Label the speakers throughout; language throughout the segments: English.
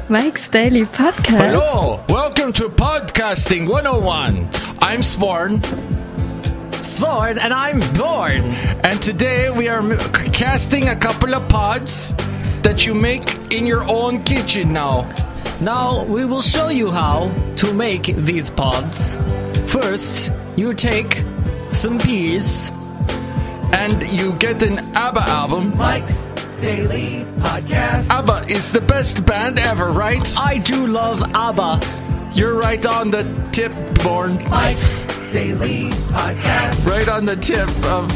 Speaker 1: Mike's Daily Podcast.
Speaker 2: Hello, welcome to Podcasting 101. I'm Sworn,
Speaker 3: and I'm Born.
Speaker 2: and today we are casting a couple of pods that you make in your own kitchen now.
Speaker 3: Now we will show you how to make these pods. First, you take some peas.
Speaker 2: And you get an ABBA album.
Speaker 4: Mike's Daily Podcast.
Speaker 2: ABBA is the best band ever, right?
Speaker 3: I do love ABBA.
Speaker 2: You're right on the tip, Born.
Speaker 4: Mike's Daily Podcast.
Speaker 2: Right on the tip of...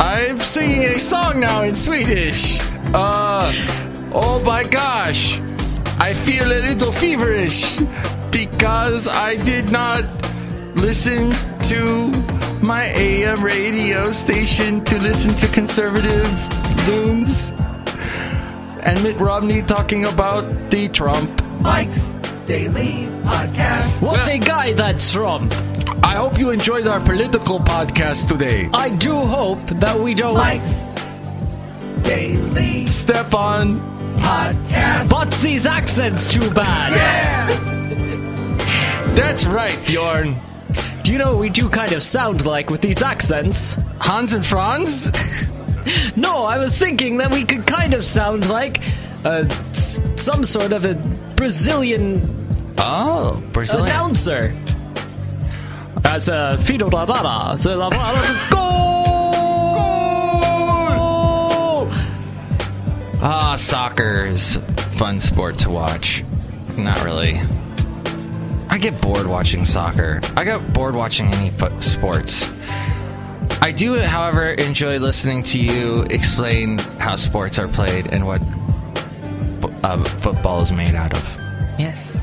Speaker 2: I'm singing a song now in Swedish. Oh my gosh. I feel a little feverish because I did not listen to my AM radio station to listen to conservative loons and Mitt Romney talking about the Trump.
Speaker 4: Mike's Daily Podcast.
Speaker 3: What a guy, that Trump.
Speaker 2: I hope you enjoyed our political podcast today.
Speaker 3: I do hope that we don't
Speaker 4: Mike's Daily
Speaker 2: Step on.
Speaker 4: Podcast.
Speaker 3: butts these accents too bad.
Speaker 4: Yeah!
Speaker 2: That's right, Bjorn.
Speaker 3: Do you know what we do kind of sound like with these accents?
Speaker 2: Hans and Franz?
Speaker 3: No, I was thinking that we could kind of sound like some sort of a Brazilian
Speaker 2: Oh, Brazilian.
Speaker 3: announcer. As a Fiddle da da da. Goal!
Speaker 2: Soccer is a fun sport to watch. Not really. I get bored watching soccer. I get bored watching any sports. I do, however, enjoy listening to you explain how sports are played and what football is made out of.
Speaker 3: Yes.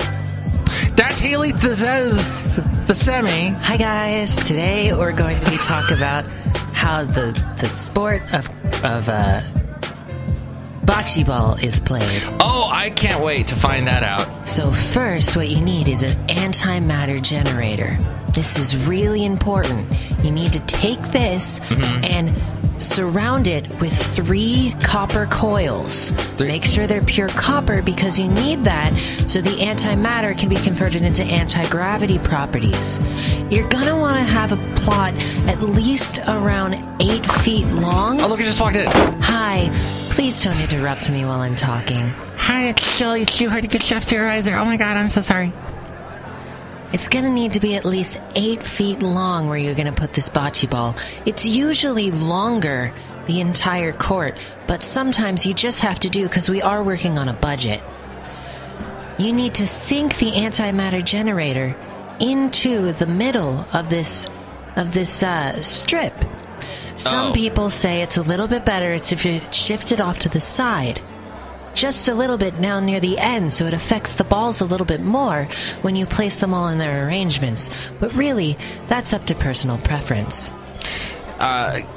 Speaker 2: That's Hayley Thesemi.
Speaker 5: Hi guys, today we're going to be talking about how the sport of bocce ball is played.
Speaker 2: Oh, I can't wait to find that out.
Speaker 5: So first, what you need is an antimatter generator. This is really important. You need to take this and surround it with 3 copper coils. Make sure they're pure copper because you need that so the antimatter can be converted into anti-gravity properties. You're gonna want to have a plot at least around 8 feet long.
Speaker 2: Oh, look, I just walked in.
Speaker 5: Hi, please don't interrupt me while I'm talking.
Speaker 6: Hi, it's Shoehart, good chef supervisor. Oh my god, I'm so sorry.
Speaker 5: It's gonna need to be at least 8 feet long where you're gonna put this bocce ball. It's usually longer, the entire court, but sometimes you just have to do because we are working on a budget. You need to sink the antimatter generator into the middle of this strip. Some people say it's a little bit better if you shift it off to the side. Just a little bit now near the end, so it affects the balls a little bit more when you place them all in their arrangements. But really, that's up to personal preference.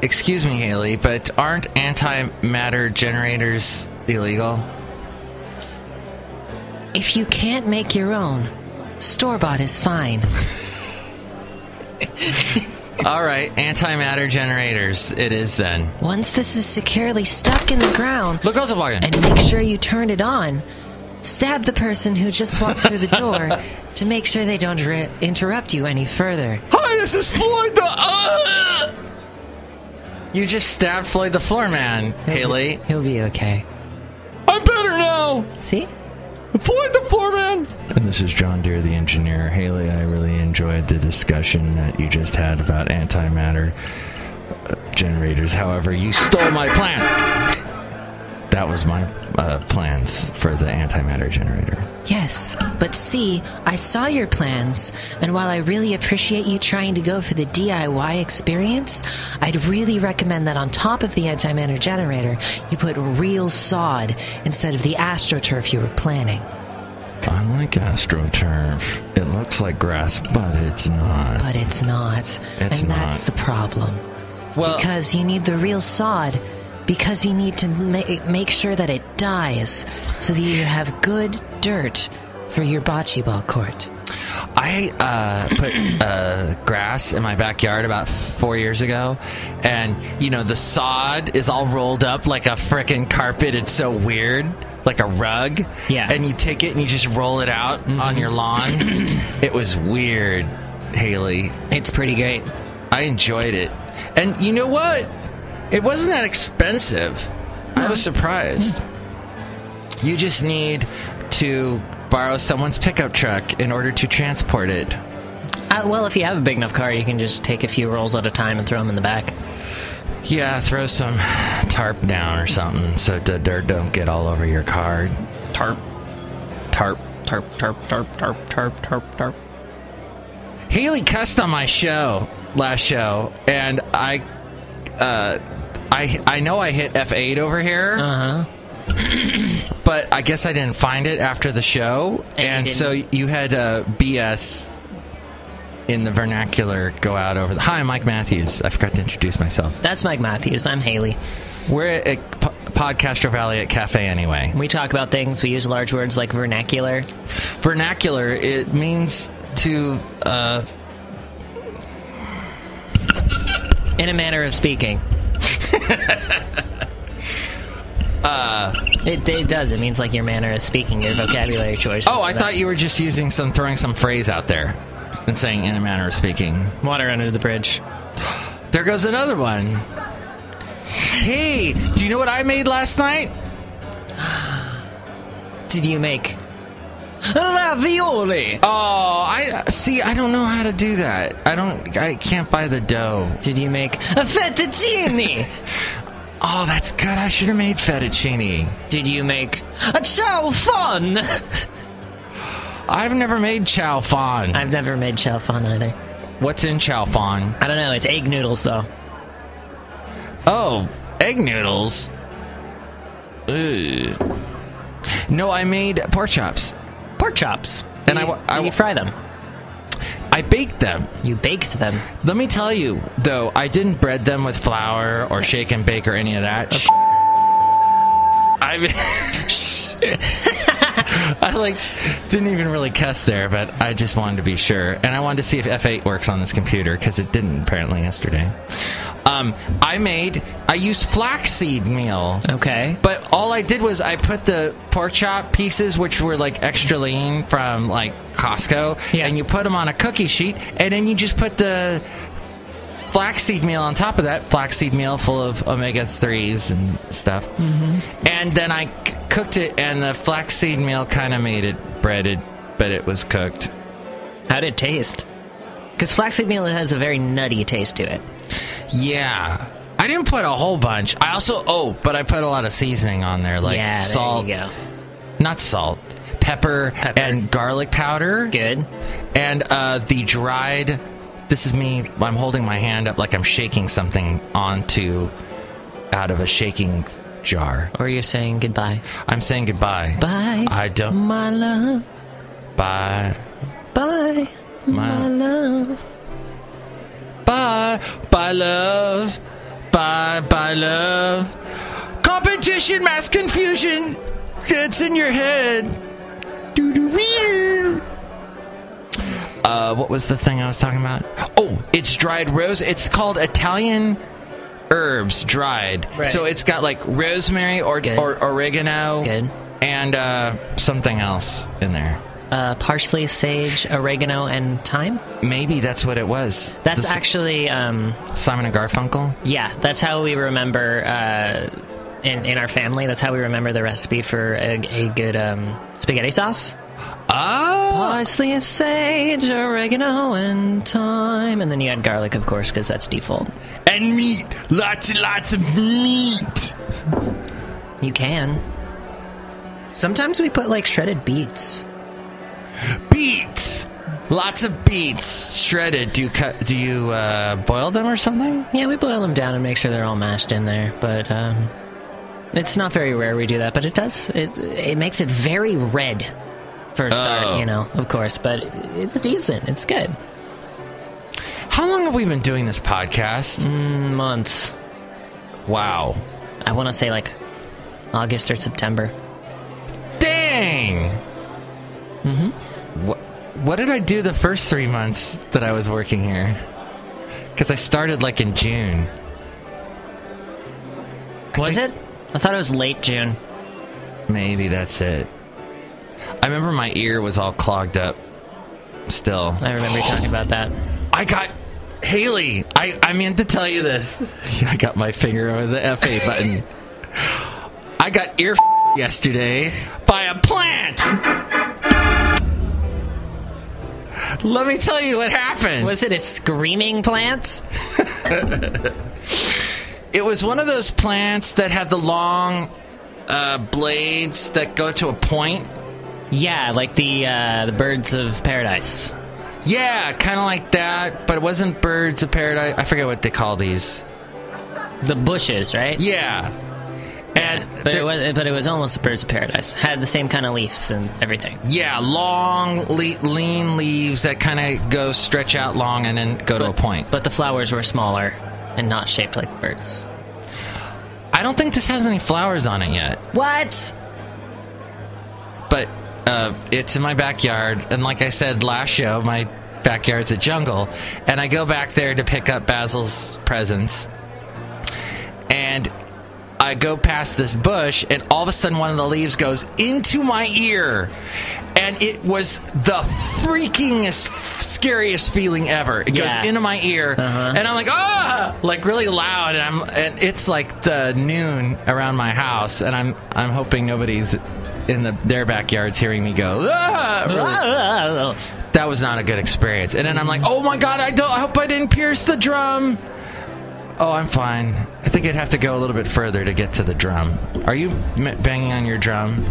Speaker 2: Excuse me, Hayley, but aren't antimatter generators illegal?
Speaker 5: If you can't make your own, store-bought is fine.
Speaker 2: All right, antimatter generators it is then.
Speaker 5: Once this is securely stuck in the ground,
Speaker 2: Look, also walking.
Speaker 5: and make sure you turn it on, stab the person who just walked through the door to make sure they don't interrupt you any further.
Speaker 2: Hi, this is Floyd You just stabbed Floyd the Floorman, Hayley.
Speaker 5: He'll be okay.
Speaker 2: I'm better now.
Speaker 5: See?
Speaker 2: Floyd the Floorman. And this is John Deere, the engineer. Hayley, I really enjoyed the discussion that you just had about antimatter generators. However, you stole my plan. That was my plans for the antimatter generator.
Speaker 5: Yes, but see, I saw your plans, and while I really appreciate you trying to go for the DIY experience, I'd really recommend that on top of the antimatter generator, you put real sod instead of the AstroTurf you were planning.
Speaker 2: I like AstroTurf. It looks like grass, but it's not.
Speaker 5: But it's not.
Speaker 2: It's
Speaker 5: and
Speaker 2: not.
Speaker 5: that's the problem.
Speaker 2: Well,
Speaker 5: Because you need the real sod, because you need to make sure that it dies, so that you have good dirt for your bocce ball court.
Speaker 2: I put grass in my backyard about 4 years ago, and, you know, the sod is all rolled up like a frickin' carpet. It's so weird. like a rug.
Speaker 3: Yeah.
Speaker 2: And you take it and you just roll it out on your lawn. It was weird, Hayley.
Speaker 3: It's pretty great.
Speaker 2: I enjoyed it. And you know what? It wasn't that expensive. I was surprised. You just need to borrow someone's pickup truck in order to transport it.
Speaker 3: Well, if you have a big enough car, you can just take a few rolls at a time and throw them in the back.
Speaker 2: Yeah, throw some tarp down or something so the dirt don't get all over your car.
Speaker 3: Tarp.
Speaker 2: Hayley cussed on my last show, and I know I hit F8 over here. But I guess I didn't find it after the show, and so you had BS in the vernacular go out over the... Hi, I'm Mike Matthews. I forgot to introduce myself.
Speaker 3: That's Mike Matthews. I'm Hayley.
Speaker 2: We're at Podcastro Valley at Cafe Anyway.
Speaker 3: We talk about things. We use large words like vernacular.
Speaker 2: Vernacular, it means to...
Speaker 3: in a manner of speaking. It does. It means like your manner of speaking, your vocabulary choice.
Speaker 2: Oh, I thought you were just throwing some phrase out there and saying in a manner of speaking.
Speaker 3: Water under the bridge.
Speaker 2: There goes another one. Hey, do you know what I made last night?
Speaker 3: Did you make ravioli?
Speaker 2: Oh, I don't know how to do that. I can't buy the dough.
Speaker 3: Did you make a fettuccine?
Speaker 2: Oh, that's good. I should have made fettuccine.
Speaker 3: Did you make a chow fun?
Speaker 2: I've never made chow fun.
Speaker 3: I've never made chow fun either.
Speaker 2: What's in chow fun?
Speaker 3: I don't know. It's egg noodles, though.
Speaker 2: Oh, egg noodles? Ew. No, I made pork chops.
Speaker 3: Pork chops.
Speaker 2: And
Speaker 3: you fry them.
Speaker 2: I baked them.
Speaker 3: You baked them.
Speaker 2: Let me tell you, though, I didn't bread them with flour or shake and bake or any of that. I didn't even really cuss there, but I just wanted to be sure. And I wanted to see if F8 works on this computer, because it didn't apparently yesterday. I used flaxseed meal.
Speaker 3: Okay.
Speaker 2: But all I did was I put the pork chop pieces, which were extra lean from Costco, and you put them on a cookie sheet, and then you just put the flaxseed meal on top of that. Flaxseed meal full of omega-3s and stuff. Mm-hmm. And then I cooked it, and the flaxseed meal kind of made it breaded, but it was cooked.
Speaker 3: How did it taste? Because flaxseed meal has a very nutty taste to it.
Speaker 2: Yeah. I didn't put a whole bunch. I put a lot of seasoning on there, salt.
Speaker 3: There you go.
Speaker 2: Not salt. Pepper and garlic powder.
Speaker 3: Good.
Speaker 2: And the dried... This is me. I'm holding my hand up like I'm shaking something out of a shaking jar.
Speaker 3: Or you're saying goodbye.
Speaker 2: I'm saying goodbye.
Speaker 3: Bye.
Speaker 2: I don't...
Speaker 3: My love.
Speaker 2: Bye.
Speaker 3: Bye. My love.
Speaker 2: Bye. Bye, love. Bye. Bye, love. Competition, mass confusion. It's in your head. What was the thing I was talking about? Oh, it's dried rose. It's called Italian herbs dried. Right. So it's got rosemary or oregano.
Speaker 3: Good.
Speaker 2: And something else in there.
Speaker 3: Parsley, sage, oregano, and thyme?
Speaker 2: Maybe that's what it was.
Speaker 3: That's actually...
Speaker 2: Simon and Garfunkel?
Speaker 3: Yeah, that's how we remember... in our family, that's how we remember the recipe for a good spaghetti sauce.
Speaker 2: Oh!
Speaker 3: Parsley, sage, oregano, and thyme. And then you add garlic, of course, because that's default.
Speaker 2: And meat! Lots and lots of meat!
Speaker 3: You can. Sometimes we put, shredded beets.
Speaker 2: Beets! Lots of beets shredded. Do you boil them or something?
Speaker 3: Yeah, we boil them down and make sure they're all mashed in there. But it's not very rare we do that. But it does. It makes it very red for a start, of course. But it's decent. It's good.
Speaker 2: How long have we been doing this podcast?
Speaker 3: Months.
Speaker 2: Wow.
Speaker 3: I want to say August or September.
Speaker 2: Dang!
Speaker 3: Mm-hmm.
Speaker 2: What did I do the first 3 months that I was working here? Because I started in June.
Speaker 3: Was it? I thought it was late June.
Speaker 2: Maybe that's it. I remember my ear was all clogged up still.
Speaker 3: I remember you talking about that.
Speaker 2: I got... Hayley, I meant to tell you this. I got my finger over the F8 button. I got ear yesterday by a plant. Let me tell you what happened.
Speaker 3: Was it a screaming plant?
Speaker 2: It was one of those plants that have the long blades that go to a point.
Speaker 3: Yeah, like the birds of paradise.
Speaker 2: Yeah, kind of like that, but it wasn't birds of paradise. I forget what they call these.
Speaker 3: The bushes, right?
Speaker 2: Yeah. And
Speaker 3: but it was almost the birds of paradise. Had the same kind of leaves and everything.
Speaker 2: Yeah, long, lean leaves that kind of stretch out long and then go to a point.
Speaker 3: But the flowers were smaller and not shaped like birds.
Speaker 2: I don't think this has any flowers on it yet.
Speaker 3: What?
Speaker 2: But it's in my backyard, and like I said last show, my backyard's a jungle, and I go back there to pick up Basil's presents, and I go past this bush, and all of a sudden one of the leaves goes into my ear, and it was the freakingest, scariest feeling ever. It goes into my ear, and I'm like, ah, like really loud, and it's like the noon around my house, and I'm hoping nobody's in their backyards hearing me go, ah, really. That was not a good experience. And then I'm like, oh my god, I hope I didn't pierce the drum. Oh, I'm fine. I think I'd have to go a little bit further to get to the drum. Are you banging on your drum?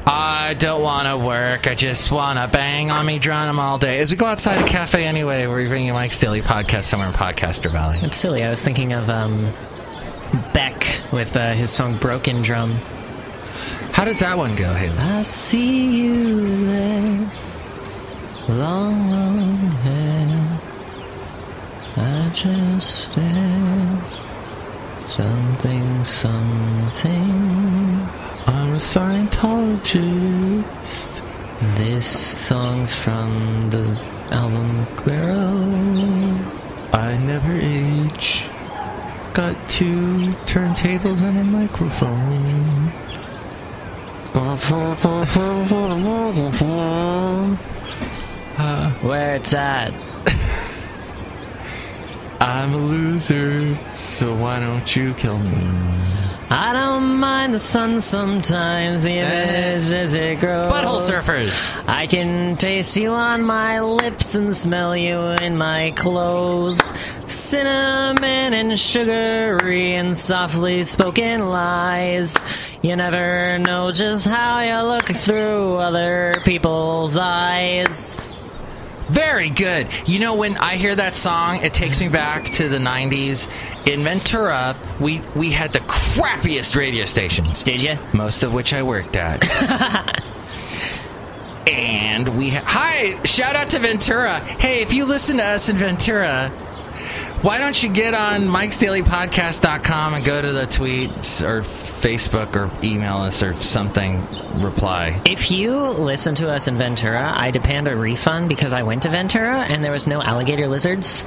Speaker 2: I don't want to work. I just want to bang on me drum all day. As we go outside a cafe anyway, we're bringing you Mike's Daily Podcast somewhere in Podcaster Valley.
Speaker 3: It's silly. I was thinking of Beck with his song Broken Drum.
Speaker 2: How does that one go, Hayley?
Speaker 3: I see you there, long, long hair. I just stare. Something.
Speaker 2: I'm a Scientologist.
Speaker 3: This song's from the album Guero.
Speaker 2: I never age. Got 2 turntables and a microphone.
Speaker 3: Where it's at.
Speaker 2: I'm a loser, so why don't you kill me?
Speaker 3: I don't mind the sun sometimes, the image as it grows.
Speaker 2: Butthole surfers!
Speaker 3: I can taste you on my lips and smell you in my clothes. Cinnamon and sugary and softly spoken lies. You never know just how you look through other people's eyes.
Speaker 2: Very good. You know, when I hear that song, it takes me back to the 90s. In Ventura, we had the crappiest radio stations.
Speaker 3: Did you?
Speaker 2: Most of which I worked at. And we hi, shout out to Ventura. Hey, if you listen to us in Ventura, why don't you get on MIKEs-DAILY-PODCAST.com and go to the tweets or Facebook or email us or something, reply.
Speaker 3: If you listen to us in Ventura, I demand a refund because I went to Ventura and there was no alligator lizards.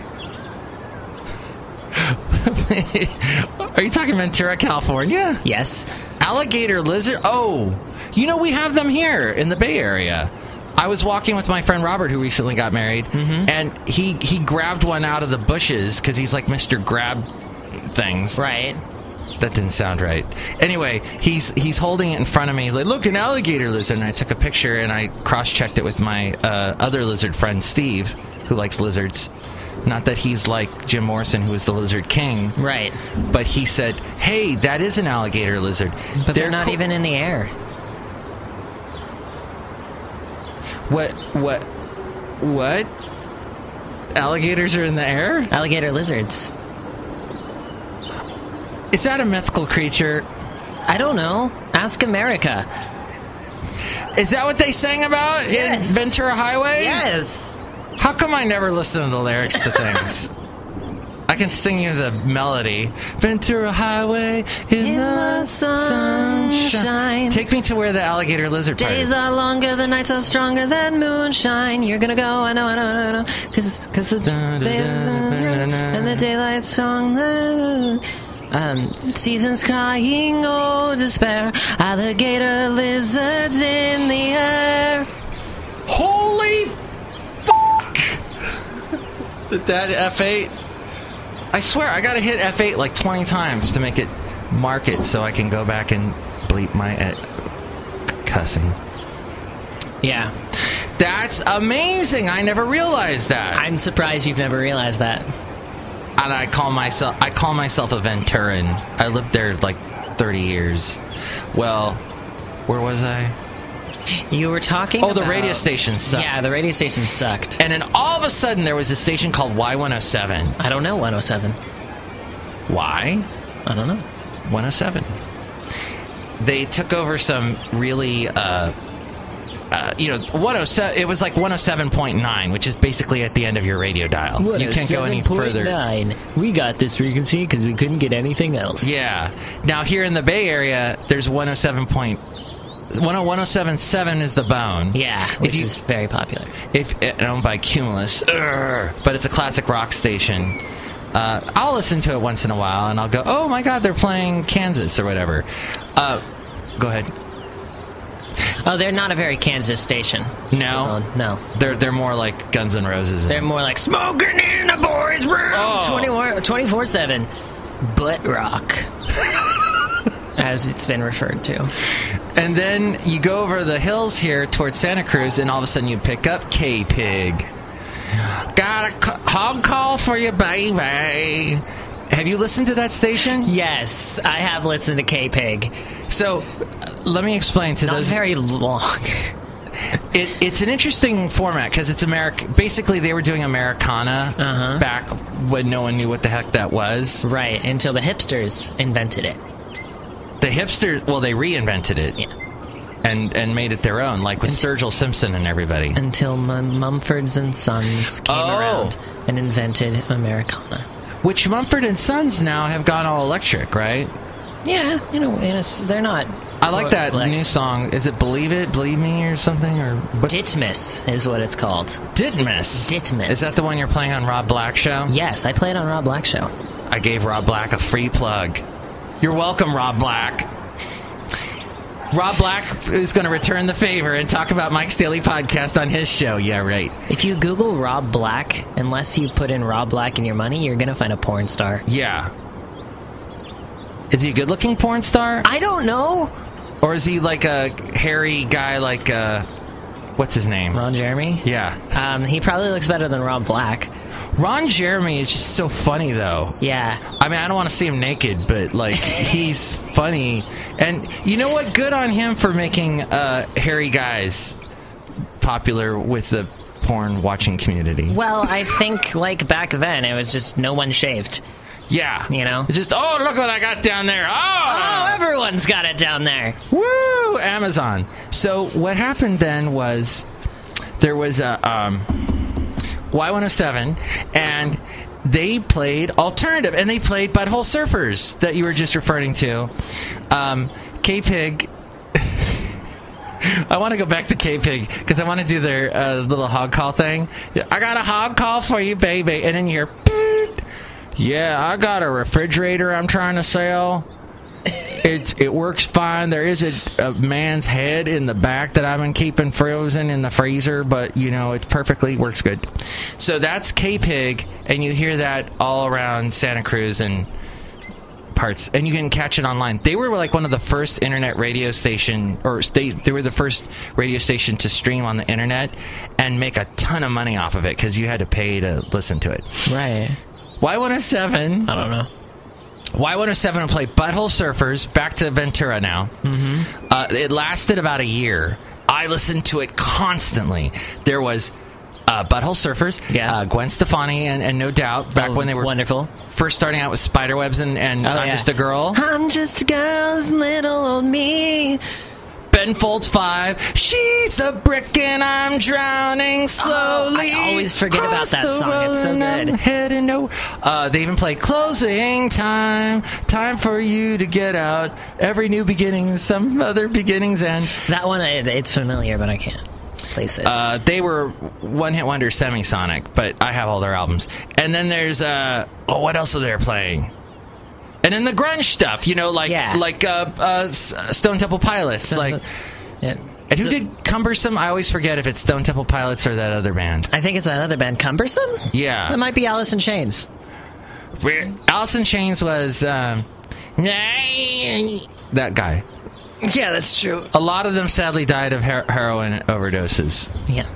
Speaker 2: Are you talking Ventura, California?
Speaker 3: Yes.
Speaker 2: Alligator lizard? Oh, you know, we have them here in the Bay Area. I was walking with my friend Robert, who recently got married, and he grabbed one out of the bushes because he's like Mr. Grab things.
Speaker 3: Right.
Speaker 2: That didn't sound right. Anyway, he's holding it in front of me. Like, look, an alligator lizard. And I took a picture and I cross-checked it with my other lizard friend, Steve, who likes lizards. Not that he's like Jim Morrison, who is the lizard king.
Speaker 3: Right.
Speaker 2: But he said, hey, that is an alligator lizard.
Speaker 3: But they're not even in the air.
Speaker 2: What? Alligators are in the air?
Speaker 3: Alligator lizards.
Speaker 2: Is that a mythical creature?
Speaker 3: I don't know. Ask America.
Speaker 2: Is that what they sang about in Ventura Highway?
Speaker 3: Yes.
Speaker 2: How come I never listen to the lyrics to things? I can sing you the melody. Ventura Highway in the sunshine. Take me to where the alligator lizard part
Speaker 3: Days
Speaker 2: is.
Speaker 3: are longer, the nights are stronger than moonshine. You're gonna go, I know. Cause the days and the daylight's strong.
Speaker 5: Seasons crying, oh despair, alligator lizards in the air.
Speaker 2: Holy fuck! Did that F8? I swear, I gotta hit F8 like 20 times to make it mark it so I can go back and bleep my cussing.
Speaker 3: Yeah.
Speaker 2: That's amazing! I never realized that.
Speaker 3: I'm surprised you've never realized that.
Speaker 2: And I call myself a Venturan. I lived there like 30 years. Well, where was I?
Speaker 3: You were talking about...
Speaker 2: the radio station sucked.
Speaker 3: Yeah, the radio station sucked.
Speaker 2: And then all of a sudden there was a station called Y107.
Speaker 3: I don't know 107.
Speaker 2: Why?
Speaker 3: I don't know.
Speaker 2: 107. They took over some really... 107. It was like 107.9, which is basically at the end of your radio dial. You can't go any further.
Speaker 3: 107.9. We got this frequency because we couldn't get anything else.
Speaker 2: Yeah. Now here in the Bay Area, there's 107.7 is the Bone.
Speaker 3: Yeah, which is very popular.
Speaker 2: Owned by Cumulus, but it's a classic rock station. I'll listen to it once in a while, and I'll go, "Oh my God, they're playing Kansas or whatever." Go ahead.
Speaker 3: Oh, they're not a very Kansas station.
Speaker 2: No,
Speaker 3: no.
Speaker 2: They're more like Guns N' Roses.
Speaker 3: They're more like smoking in a boys' room, 24/7, butt rock, as it's been referred to.
Speaker 2: And then you go over the hills here towards Santa Cruz, and all of a sudden you pick up K-Pig. Got a hog call for you, baby. Have you listened to that station?
Speaker 3: Yes, I have listened to K-Pig.
Speaker 2: So, let me explain to those...
Speaker 3: Not very long.
Speaker 2: It's an interesting format, because it's basically, they were doing Americana back when no one knew what the heck that was.
Speaker 3: Right, until the hipsters invented it.
Speaker 2: The hipsters... Well, they reinvented it.
Speaker 3: Yeah.
Speaker 2: And made it their own, like with Sturgill Simpson and everybody.
Speaker 3: Until Mumfords and Sons came around and invented Americana.
Speaker 2: Which Mumford and Sons now have gone all electric, right?
Speaker 3: Yeah, they're not.
Speaker 2: I like that new song. Is it Believe It, Believe Me or something? Or
Speaker 3: Ditmas is what it's called.
Speaker 2: Ditmas?
Speaker 3: Ditmas.
Speaker 2: Is that the one you're playing on Rob Black's show?
Speaker 3: Yes, I play it on Rob Black's show.
Speaker 2: I gave Rob Black a free plug. You're welcome, Rob Black. Rob Black is going to return the favor and talk about Mike's Daily Podcast on his show. Yeah, right.
Speaker 3: If you Google Rob Black, unless you put in Rob Black and your money, you're going to find a porn star.
Speaker 2: Yeah. Is he a good-looking porn star?
Speaker 3: I don't know.
Speaker 2: Or is he like a hairy guy like, what's his name?
Speaker 3: Ron Jeremy?
Speaker 2: Yeah.
Speaker 3: He probably looks better than Rob Black.
Speaker 2: Ron Jeremy is just so funny, though.
Speaker 3: Yeah.
Speaker 2: I mean, I don't want to see him naked, but, like, he's funny. And you know what? Good on him for making hairy guys popular with the porn-watching community.
Speaker 3: Well, I think, like, back then, it was just no one shaved.
Speaker 2: Yeah.
Speaker 3: You know?
Speaker 2: It's just, oh, look what I got down there.
Speaker 3: Oh, everyone's got it down there.
Speaker 2: Woo! Amazon. So what happened then was there was a... Y107, and they played alternative, and they played Butthole Surfers that you were just referring to. K-Pig. I want to go back to K-Pig because I want to do their little hog call thing. I got a hog call for you, baby. And then you hear, yeah, I got a refrigerator I'm trying to sell. It works fine. There is a man's head in the back that I've been keeping frozen in the freezer, but, it perfectly works good. So that's K-Pig, and you hear that all around Santa Cruz and parts, and you can catch it online. They were like one of the first internet radio station, or they were the first radio station to stream on the internet and make a ton of money off of it because you had to pay to listen to it.
Speaker 3: Right.
Speaker 2: Y107.
Speaker 3: I don't know.
Speaker 2: Y107 will play Butthole Surfers, back to Ventura now. Mm-hmm. It lasted about a year. I listened to it constantly. There was Butthole Surfers, Gwen Stefani, and No Doubt, back when they were
Speaker 3: wonderful.
Speaker 2: First starting out with Spiderwebs and I'm Just a Girl.
Speaker 5: I'm just a girl's little old me.
Speaker 2: Ben Folds 5. She's a brick and I'm drowning slowly.
Speaker 3: I always forget about that song. It's so good.
Speaker 2: Heading they even played Closing Time. Time for you to get out. Every new beginning, some other beginning's end.
Speaker 3: That one, it's familiar, but I can't place it.
Speaker 2: They were one-hit wonder Semisonic, but I have all their albums. And then there's, what else are they playing? And then the grunge stuff, like Stone Temple Pilots.
Speaker 3: Yeah.
Speaker 2: And who did Cumbersome? I always forget if it's Stone Temple Pilots or that other band.
Speaker 3: I think it's that other band, Cumbersome?
Speaker 2: Yeah.
Speaker 3: That might be Alice in Chains.
Speaker 2: Alice in Chains was that guy.
Speaker 3: Yeah, that's true.
Speaker 2: A lot of them sadly died of heroin overdoses.
Speaker 3: Yeah.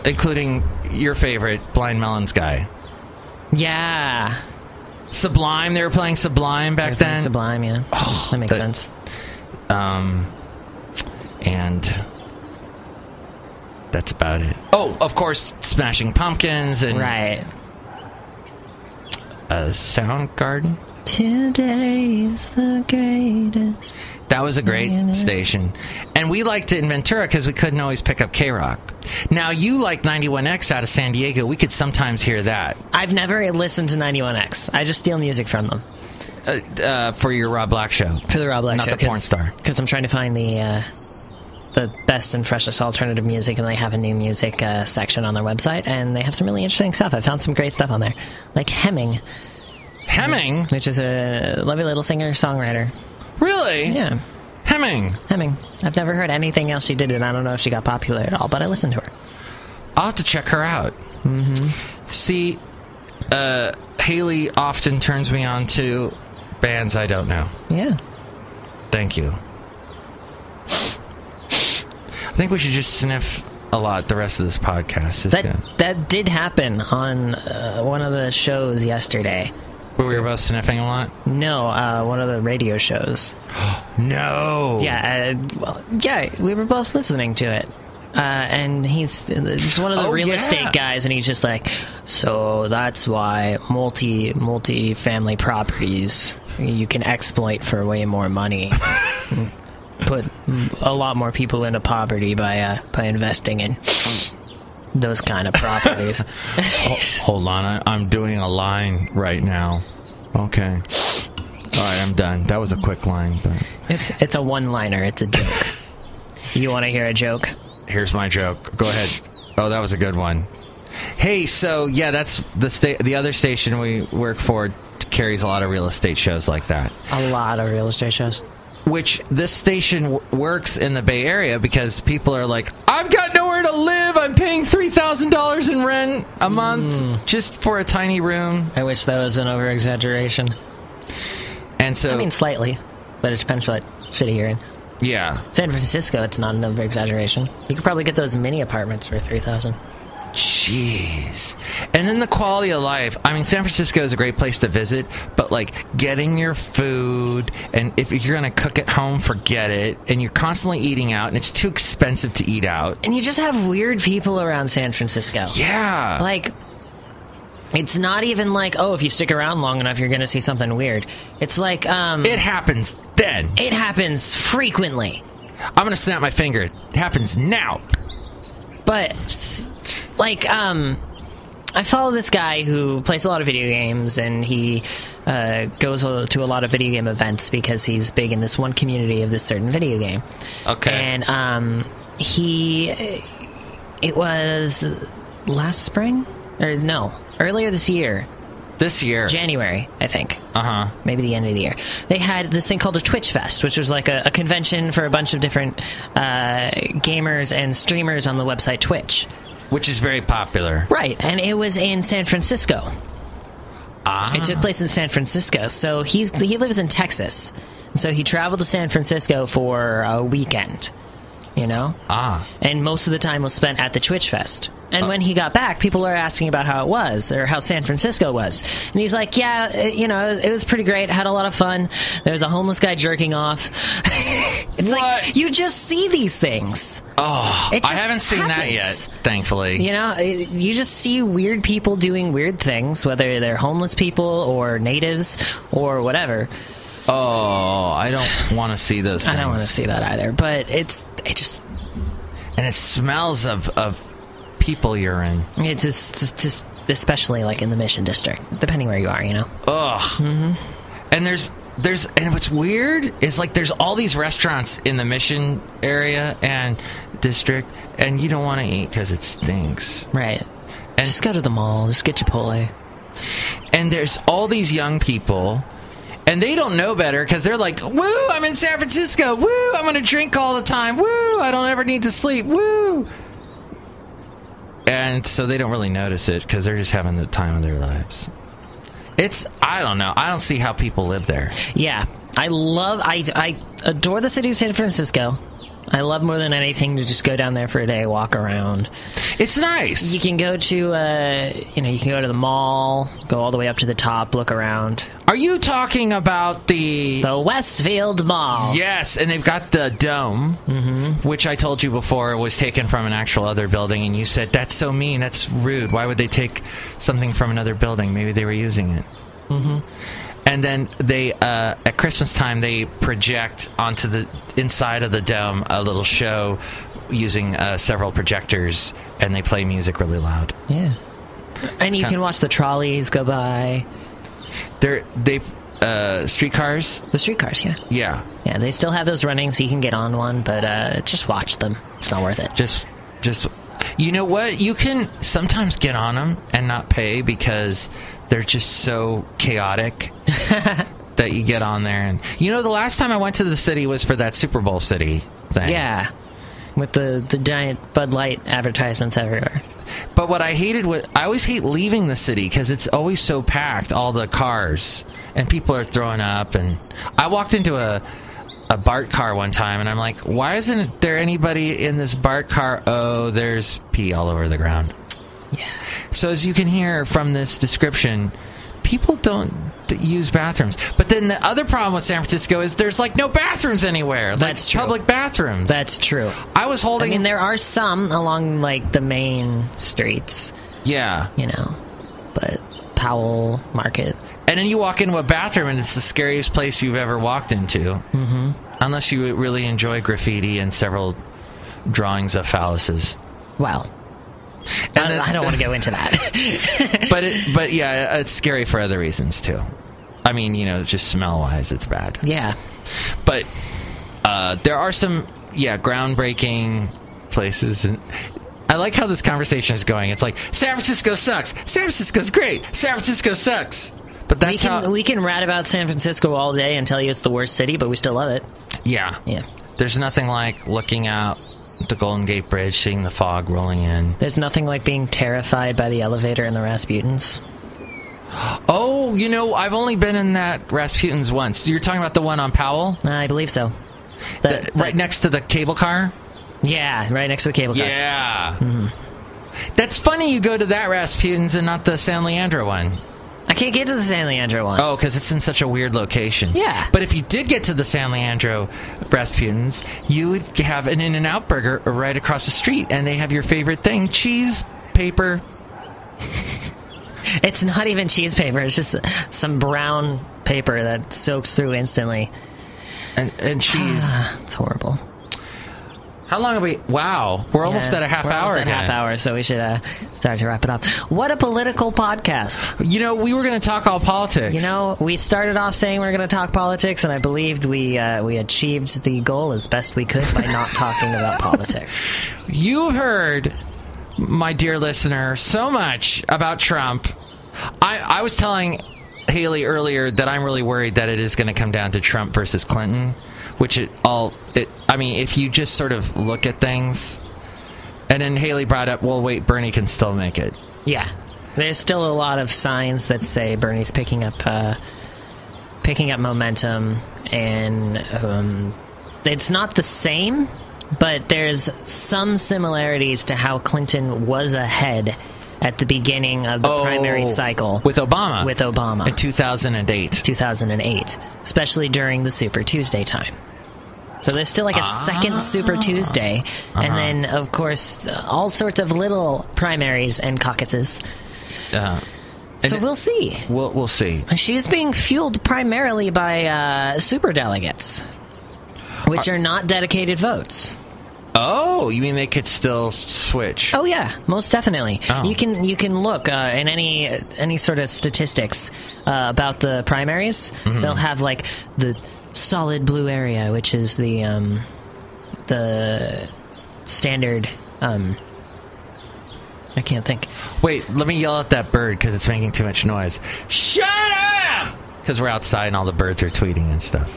Speaker 2: Including your favorite, Blind Melon's guy.
Speaker 3: Yeah.
Speaker 2: Sublime, they were playing Sublime back then.
Speaker 3: Sublime, yeah. Oh, that makes sense.
Speaker 2: And that's about it. Oh, of course, Smashing Pumpkins and
Speaker 3: right.
Speaker 2: Soundgarden.
Speaker 3: Today is the greatest.
Speaker 2: That was a great station. And we liked it in Ventura because we couldn't always pick up K-Rock. Now, you like 91X out of San Diego. We could sometimes hear that.
Speaker 3: I've never listened to 91X. I just steal music from them.
Speaker 2: For your Rob Black show.
Speaker 3: For the Rob Black show.
Speaker 2: Not the porn star.
Speaker 3: Because I'm trying to find the best and freshest alternative music, and they have a new music section on their website, and they have some really interesting stuff. I found some great stuff on there. Like Hemming.
Speaker 2: Hemming?
Speaker 3: Which is a lovely little singer-songwriter.
Speaker 2: Really?
Speaker 3: Yeah.
Speaker 2: Hemming.
Speaker 3: I've never heard anything else she did, and I don't know if she got popular at all, but I listened to her.
Speaker 2: I'll have to check her out.
Speaker 3: Mm-hmm.
Speaker 2: See, Hayley often turns me on to bands I don't know.
Speaker 3: Yeah.
Speaker 2: Thank you. I think we should just sniff a lot the rest of this podcast.
Speaker 3: That did happen on one of the shows yesterday.
Speaker 2: Where we were both sniffing a lot?
Speaker 3: No, one of the radio shows.
Speaker 2: No!
Speaker 3: Yeah, we were both listening to it. And he's one of the real estate guys, and he's just like, so that's why multi-family properties you can exploit for way more money. Put a lot more people into poverty by investing in those kind of properties.
Speaker 2: Hold on, I'm doing a line right now. Okay. All right, I'm done. That was a quick line, but
Speaker 3: it's a one-liner. It's a joke. You want to hear a joke?
Speaker 2: Here's my joke. Go ahead. Oh, that was a good one. Hey, so yeah, that's the other station we work for carries a lot of real estate shows like that.
Speaker 3: A lot of real estate shows.
Speaker 2: Which this station works in the Bay Area because people are like, I've got nowhere to live. I'm paying $3,000 in rent a month just for a tiny room.
Speaker 3: I wish that was an over-exaggeration.
Speaker 2: And so,
Speaker 3: I mean, slightly, but it depends what city you're in.
Speaker 2: Yeah.
Speaker 3: San Francisco, it's not an over-exaggeration. You could probably get those mini apartments for $3,000.
Speaker 2: Jeez. And then the quality of life. I mean, San Francisco is a great place to visit, but like getting your food, and if you're going to cook at home, forget it. And you're constantly eating out, and it's too expensive to eat out.
Speaker 3: And you just have weird people around San Francisco.
Speaker 2: Yeah.
Speaker 3: Like, it's not even like, oh, if you stick around long enough, you're going to see something weird. It's like,
Speaker 2: it happens then.
Speaker 3: It happens frequently.
Speaker 2: I'm going to snap my finger. It happens now.
Speaker 3: But, like, I follow this guy who plays a lot of video games, and he goes to a lot of video game events because he's big in this one community of this certain video game.
Speaker 2: Okay.
Speaker 3: And it was last spring? Or no, earlier this year.
Speaker 2: This year.
Speaker 3: January, I think.
Speaker 2: Uh-huh.
Speaker 3: Maybe the end of the year. They had this thing called a Twitch Fest, which was like a convention for a bunch of different gamers and streamers on the website Twitch.
Speaker 2: Which is very popular.
Speaker 3: Right, and it was in San Francisco. It took place in San Francisco. So he lives in Texas. So he traveled to San Francisco for a weekend, you know? And most of the time was spent at the Twitch Fest. And when he got back, people are asking about how it was, or how San Francisco was. And he's like, yeah, it was pretty great. Had a lot of fun. There was a homeless guy jerking off. It's like, you just see these things.
Speaker 2: Oh, I haven't seen that yet, thankfully.
Speaker 3: You know, you just see weird people doing weird things, whether they're homeless people or natives or whatever.
Speaker 2: Oh, I don't want to see those things.
Speaker 3: I don't want to see that either, but it just...
Speaker 2: And it smells of people urine.
Speaker 3: It's just especially like in the Mission District, depending where you are, you know.
Speaker 2: Ugh. Mm-hmm. And and what's weird is like there's all these restaurants in the Mission area and district, and you don't want to eat because it stinks.
Speaker 3: Right.
Speaker 2: And
Speaker 3: just go to the mall. Just get Chipotle.
Speaker 2: And there's all these young people, And they don't know better because they're like, woo, I'm in San Francisco. Woo, I'm going to drink all the time. Woo, I don't ever need to sleep. Woo. And so they don't really notice it because they're just having the time of their lives. I don't know. I don't see how people live there.
Speaker 3: Yeah. I adore the city of San Francisco. I love more than anything to just go down there for a day, walk around.
Speaker 2: It's nice.
Speaker 3: You can go to, you can go to the mall, go all the way up to the top, look around.
Speaker 2: Are you talking about the
Speaker 3: Westfield Mall?
Speaker 2: Yes, and they've got the dome, which I told you before was taken from an actual other building, and you said, that's so mean, that's rude. Why would they take something from another building? Maybe they were using it. Mm-hmm. And then they, at Christmas time, they project onto the inside of the dome a little show using several projectors, and they play music really loud.
Speaker 3: Yeah. And you can watch the trolleys go by.
Speaker 2: Streetcars?
Speaker 3: The streetcars, yeah.
Speaker 2: Yeah.
Speaker 3: Yeah, they still have those running, so you can get on one, but just watch them. It's not worth it.
Speaker 2: Just you know what? You can sometimes get on them and not pay because they're just so chaotic that you get on there. And the last time I went to the city was for that Super Bowl city thing.
Speaker 3: Yeah, with the giant Bud Light advertisements everywhere.
Speaker 2: But what I hated I always hate leaving the city because it's always so packed, all the cars, and people are throwing up. And I walked into a BART car one time, and I'm like, why isn't there anybody in this BART car? Oh, there's pee all over the ground.
Speaker 3: Yeah.
Speaker 2: So as you can hear from this description, people don't use bathrooms. But then the other problem with San Francisco is there's like no bathrooms anywhere.
Speaker 3: That's true.
Speaker 2: Public bathrooms.
Speaker 3: That's true.
Speaker 2: I mean,
Speaker 3: there are some along like the main streets.
Speaker 2: Yeah.
Speaker 3: But Powell Market.
Speaker 2: And then you walk into a bathroom and it's the scariest place you've ever walked into. Mm-hmm. Unless you really enjoy graffiti and several drawings of phalluses.
Speaker 3: Well, I don't want to go into that.
Speaker 2: but yeah, it's scary for other reasons too. I mean, just smell-wise, it's bad.
Speaker 3: Yeah.
Speaker 2: But there are some, groundbreaking places. And I like how this conversation is going. It's like, San Francisco sucks. San Francisco's great. San Francisco sucks. But
Speaker 3: we can rat about San Francisco all day and tell you it's the worst city, but we still love it.
Speaker 2: Yeah.
Speaker 3: Yeah.
Speaker 2: There's nothing like looking out the Golden Gate Bridge, seeing the fog rolling in.
Speaker 3: There's nothing like being terrified by the elevator in the Rasputins.
Speaker 2: Oh, I've only been in that Rasputins once. You're talking about the one on Powell?
Speaker 3: I believe so.
Speaker 2: Right next to the cable car?
Speaker 3: Yeah, right next to the cable car.
Speaker 2: Yeah. Mm-hmm. That's funny you go to that Rasputins and not the San Leandro one.
Speaker 3: I can't get to the San Leandro one.
Speaker 2: Oh, because it's in such a weird location.
Speaker 3: Yeah.
Speaker 2: But if you did get to the San Leandro Rasputins, you would have an In-N-Out burger right across the street, and they have your favorite thing, cheese paper.
Speaker 3: It's not even cheese paper. It's just some brown paper that soaks through instantly.
Speaker 2: And cheese.
Speaker 3: It's horrible.
Speaker 2: How long have we... Wow. We're almost at a half hour again.
Speaker 3: Half hour, so we should start to wrap it up. What a political podcast.
Speaker 2: We were going to talk all politics.
Speaker 3: We started off saying we were going to talk politics, and I believed we achieved the goal as best we could by not talking about politics.
Speaker 2: You heard, my dear listener, so much about Trump. I was telling Hayley earlier that I'm really worried that it is going to come down to Trump versus Clinton. If you just sort of look at things, and then Hayley brought up, well, wait, Bernie can still make it.
Speaker 3: Yeah, there's still a lot of signs that say Bernie's picking up momentum, and it's not the same, but there's some similarities to how Clinton was ahead at the beginning of the primary cycle.
Speaker 2: With Obama.
Speaker 3: In
Speaker 2: 2008.
Speaker 3: Especially during the Super Tuesday time. So there's still like a second Super Tuesday. And then, of course, all sorts of little primaries and caucuses. So we'll see.
Speaker 2: We'll see.
Speaker 3: She's being fueled primarily by superdelegates, which are not dedicated votes.
Speaker 2: Oh, you mean they could still switch?
Speaker 3: Oh yeah, most definitely. Oh. You can look in any sort of statistics about the primaries. Mm-hmm. They'll have like the solid blue area, which is the standard. I can't think.
Speaker 2: Wait, let me yell at that bird because it's making too much noise. Shut up! Because we're outside and all the birds are tweeting and stuff.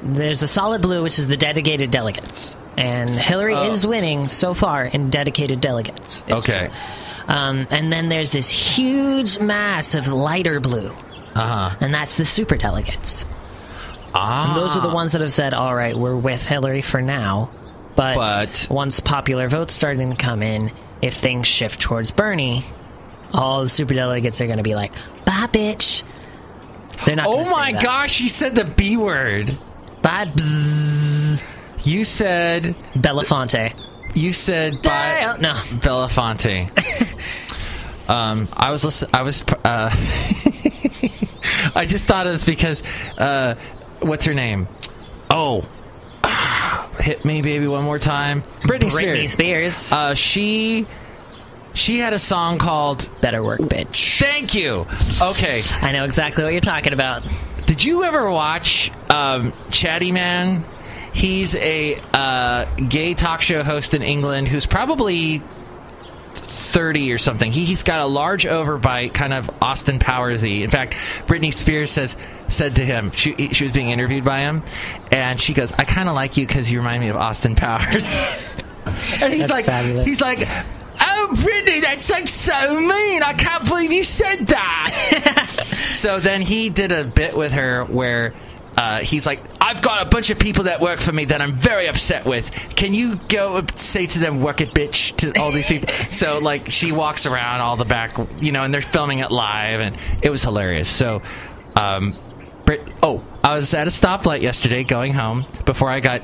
Speaker 3: There's a solid blue, which is the dedicated delegates. And Hillary is winning so far in dedicated delegates. It's
Speaker 2: okay.
Speaker 3: true. And then there's this huge mass of lighter blue.
Speaker 2: Uh-huh.
Speaker 3: And that's the super delegates. And those are the ones that have said, all right, we're with Hillary for now. But once popular votes starting to come in, if things shift towards Bernie, all the super delegates are going to be like, bye, bitch. They're not gonna say that.
Speaker 2: Gosh, you said the B word.
Speaker 3: Bye, bzzz.
Speaker 2: You said...
Speaker 3: Belafonte.
Speaker 2: You said bye...
Speaker 3: No.
Speaker 2: Belafonte. I was listening... I just thought it was because... what's her name? Oh... Hit me, baby, one more time. Britney
Speaker 3: Spears.
Speaker 2: She had a song called
Speaker 3: Better Work, Bitch.
Speaker 2: Thank you. Okay.
Speaker 3: I know exactly what you're talking about.
Speaker 2: Did you ever watch Chatty Man? He's a gay talk show host in England who's probably 30 or something. He's got a large overbite, kind of Austin Powers-y. In fact, Britney Spears said to him, she was being interviewed by him, and she goes, I kind of like you because you remind me of Austin Powers. And he's like, fabulous. He's like, oh, Britney, that's like so mean. I can't believe you said that. So then he did a bit with her where he's like, I've got a bunch of people that work for me that I'm very upset with. Can you go say to them, work it, bitch, to all these people? So, like, she walks around all the back, and they're filming it live, and it was hilarious. So, I was at a stoplight yesterday going home before I got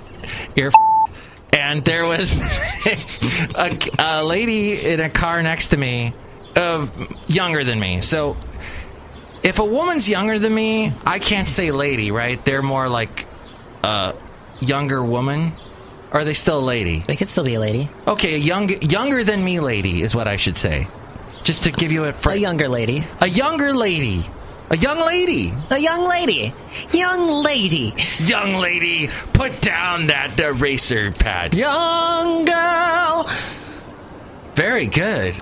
Speaker 2: and there was a lady in a car next to me, younger than me. So, if a woman's younger than me, I can't say lady, right? They're more like younger woman. Or are they still a lady?
Speaker 3: They could still be a lady.
Speaker 2: Okay, a younger than me lady is what I should say. Just to give you a
Speaker 3: younger lady.
Speaker 2: A younger lady. A young lady.
Speaker 3: A young lady. Young lady.
Speaker 2: Young lady, put down that eraser pad.
Speaker 3: Young girl.
Speaker 2: Very good.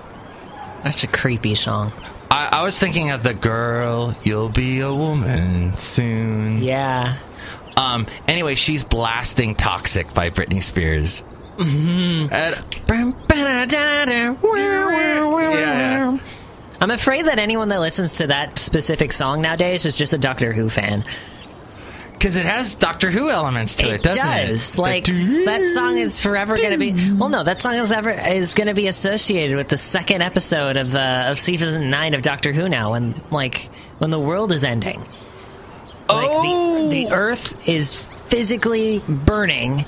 Speaker 3: That's a creepy song.
Speaker 2: I was thinking of the girl, you'll be a woman soon.
Speaker 3: Yeah.
Speaker 2: Anyway, she's blasting Toxic by Britney Spears.
Speaker 3: Mm-hmm.
Speaker 2: Yeah.
Speaker 3: I'm afraid that anyone that listens to that specific song nowadays is just a Doctor Who fan.
Speaker 2: Because it has Doctor Who elements to it, doesn't it? It does.
Speaker 3: Like, that song is forever going to be... Well, no, that song is going to be associated with the second episode of season 9 of Doctor Who now, when the world is ending. The Earth is physically burning.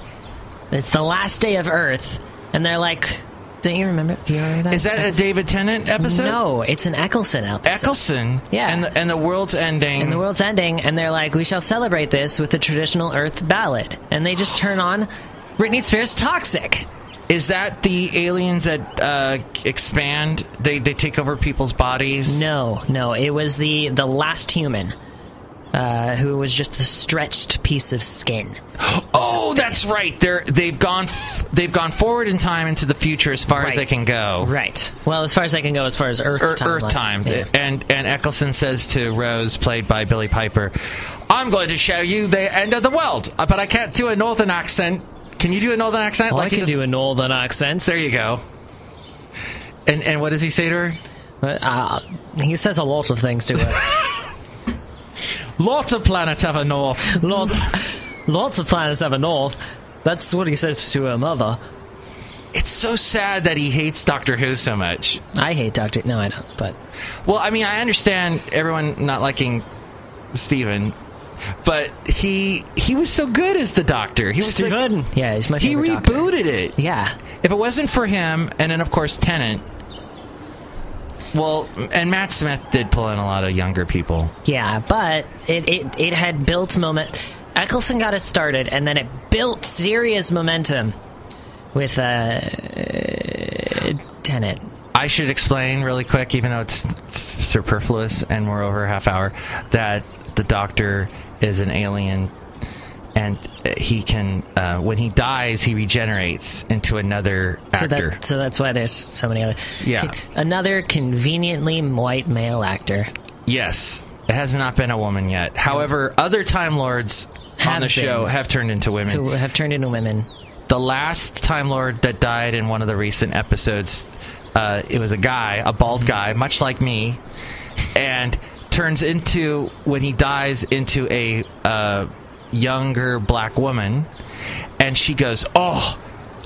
Speaker 3: It's the last day of Earth, and they're like... Don't you remember? Do you remember that?
Speaker 2: Is that a David Tennant episode?
Speaker 3: No, it's an Eccleston episode.
Speaker 2: Eccleston?
Speaker 3: Yeah.
Speaker 2: And the world's ending.
Speaker 3: And the world's ending, and they're like, we shall celebrate this with the traditional Earth ballad. And they just turn on Britney Spears' Toxic.
Speaker 2: Is that the aliens that expand? They take over people's bodies?
Speaker 3: No. It was the last human. Who was just a stretched piece of skin.
Speaker 2: Oh, that's right. They've gone forward in time into the future as far as they can go.
Speaker 3: Right. Well, as far as they can go, as far as Earth time.
Speaker 2: Earth time.
Speaker 3: Yeah.
Speaker 2: And Eccleston says to Rose, played by Billy Piper, I'm going to show you the end of the world, but I can't do a northern accent. Can you do a northern accent?
Speaker 3: Well, I can do a northern accent.
Speaker 2: There you go. And what does he say to
Speaker 3: her? He says a lot of things to her.
Speaker 2: Lots of planets have a north.
Speaker 3: Lots of planets have a north. That's what he says to her mother.
Speaker 2: It's so sad that he hates Doctor Who so much.
Speaker 3: I hate Doctor... No, I don't, but...
Speaker 2: Well, I mean, I understand everyone not liking Steven, but he was so good as the Doctor. He was
Speaker 3: Steven? Yeah, he's my favorite Doctor.
Speaker 2: He rebooted it.
Speaker 3: Yeah.
Speaker 2: If it wasn't for him, and then, of course, Tennant... Well, and Matt Smith did pull in a lot of younger people.
Speaker 3: Yeah, but it had built moment. Eccleston got it started, and then it built serious momentum with Tennant.
Speaker 2: I should explain really quick, even though it's superfluous and we're over a half hour, that the Doctor is an alien, and he can, when he dies, he regenerates into another actor.
Speaker 3: So that's why there's so many other...
Speaker 2: Yeah.
Speaker 3: Another conveniently white male actor.
Speaker 2: Yes. It has not been a woman yet. However, other Time Lords on the show have turned into women.
Speaker 3: Have turned into women.
Speaker 2: The last Time Lord that died in one of the recent episodes, it was a guy, a bald guy, much like me, and turns into, when he dies, into a younger black woman, and she goes, "Oh,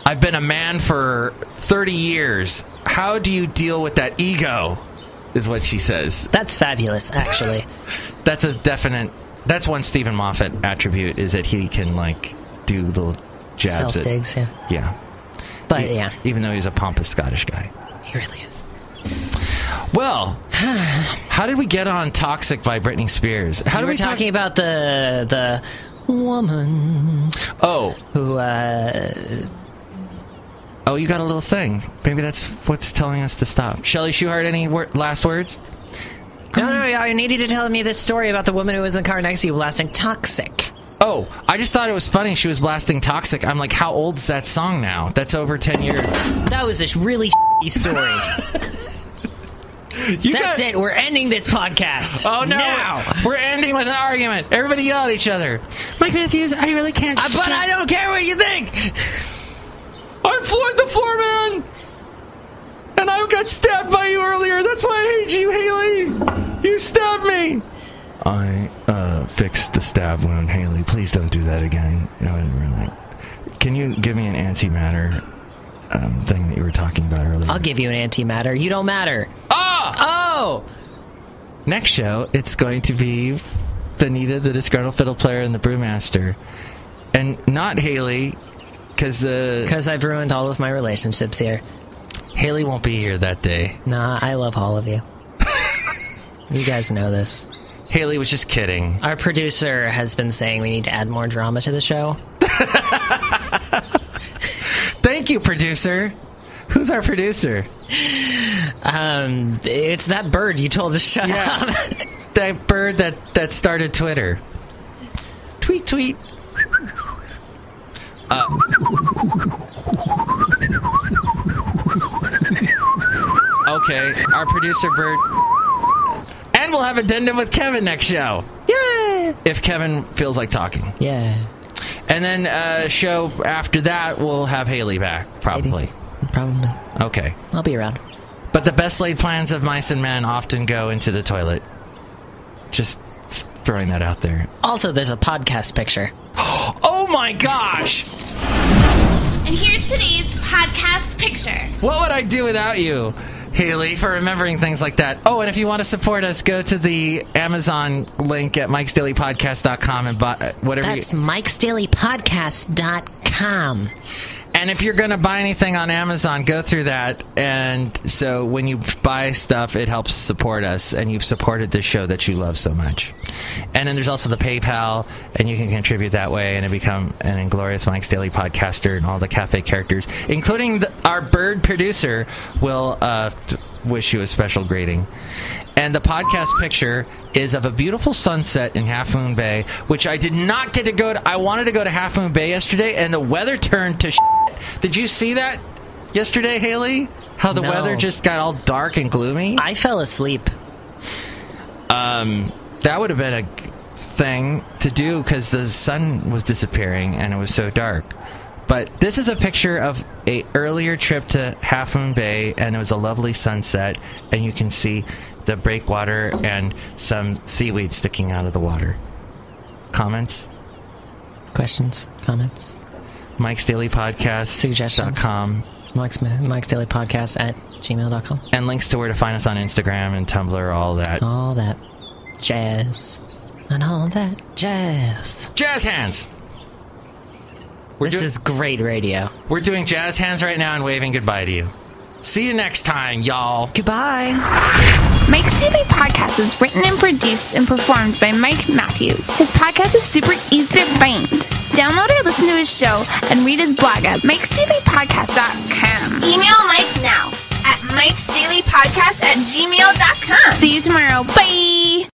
Speaker 2: I've been a man for 30 years. How do you deal with that ego?" is what she says.
Speaker 3: That's fabulous, actually.
Speaker 2: That's a definite... That's one Stephen Moffat attribute, is that he can, like, do little jabs
Speaker 3: Self-digs,
Speaker 2: at... Yeah.
Speaker 3: But, yeah.
Speaker 2: Even though he's a pompous Scottish guy.
Speaker 3: He really is.
Speaker 2: Well, how did we get on Toxic by Britney Spears? How did we
Speaker 3: talking about the woman...
Speaker 2: Oh.
Speaker 3: Who,
Speaker 2: Oh, you got a little thing. Maybe that's what's telling us to stop. Shelley Shoehart, any last words?
Speaker 3: No, I need you to tell me this story about the woman who was in the car next to you blasting Toxic.
Speaker 2: Oh, I just thought it was funny she was blasting Toxic. I'm like, how old is that song now? That's over 10 years.
Speaker 3: That was a really story. That's it. We're ending this podcast.
Speaker 2: Oh, no.
Speaker 3: Now.
Speaker 2: We're ending with an argument. Everybody yell at each other. Mike Matthews, I really can't...
Speaker 3: But I don't care what you think.
Speaker 2: I'm Floyd the Floorman. And I got stabbed by you earlier. That's why I hate you, Hayley. You stabbed me. I fixed the stab wound, Hayley. Please don't do that again. No, really. Can you give me an antimatter thing that you were talking about earlier?
Speaker 3: I'll give you an antimatter. You don't matter. Oh!
Speaker 2: Next show, it's going to be Benita, the Disgruntled Fiddle player, and the Brewmaster. And not Hayley, because
Speaker 3: I've ruined all of my relationships here.
Speaker 2: Hayley won't be here that day.
Speaker 3: Nah, I love all of you. You guys know this.
Speaker 2: Hayley was just kidding.
Speaker 3: Our producer has been saying we need to add more drama to the show.
Speaker 2: Thank you, producer. Who's our producer?
Speaker 3: It's that bird you told to shut up.
Speaker 2: That bird that started Twitter. Tweet, tweet. Okay, our producer bird. And we'll have addendum with Kevin next show.
Speaker 3: Yeah.
Speaker 2: If Kevin feels like talking.
Speaker 3: Yeah.
Speaker 2: And then show after that, we'll have Hayley back, probably.
Speaker 3: Maybe. Probably.
Speaker 2: Okay.
Speaker 3: I'll be around.
Speaker 2: But the best laid plans of mice and men often go into the toilet. Just throwing that out there.
Speaker 3: Also, there's a podcast picture.
Speaker 2: Oh my gosh!
Speaker 7: And here's today's podcast picture.
Speaker 2: What would I do without you, Hayley, for remembering things like that? Oh, and if you want to support us, go to the Amazon link at MIKEs-DAILY-PODCAST.com and buy whatever.
Speaker 5: That's MIKES-DAILY-PODCAST.com.
Speaker 2: And if you're going to buy anything on Amazon, go through that. And so when you buy stuff, it helps support us. And you've supported this show that you love so much. And then there's also the PayPal, and you can contribute that way and become an inglorious Mike's Daily Podcaster, and all the cafe characters, including our bird producer, will wish you a special greeting. And the podcast picture is of a beautiful sunset in Half Moon Bay, which I did not get to go to. I wanted to go to Half Moon Bay yesterday, and the weather turned to shit. Did you see that yesterday, Hayley? How the weather just got all dark and gloomy?
Speaker 3: I fell asleep.
Speaker 2: That would have been a thing to do because the sun was disappearing and it was so dark. But this is a picture of a earlier trip to Half Moon Bay, and it was a lovely sunset, and you can see the breakwater and some seaweed sticking out of the water. Comments?
Speaker 3: Questions? Comments?
Speaker 2: Mike's Daily Podcast.
Speaker 3: Suggestions.com. Mike's Daily Podcast at gmail.com.
Speaker 2: And links to where to find us on Instagram and Tumblr, all that.
Speaker 3: All that jazz. And all that jazz.
Speaker 2: Jazz hands!
Speaker 3: This is great radio.
Speaker 2: We're doing jazz hands right now and waving goodbye to you. See you next time, y'all.
Speaker 3: Goodbye.
Speaker 7: Mike's Daily Podcast is written and produced and performed by Mike Matthews. His podcast is super easy to find. Download or listen to his show and read his blog at MIKES-DAILY-PODCAST.com. Email Mike now at MIKES-DAILY-PODCAST@gmail.com. See you tomorrow. Bye!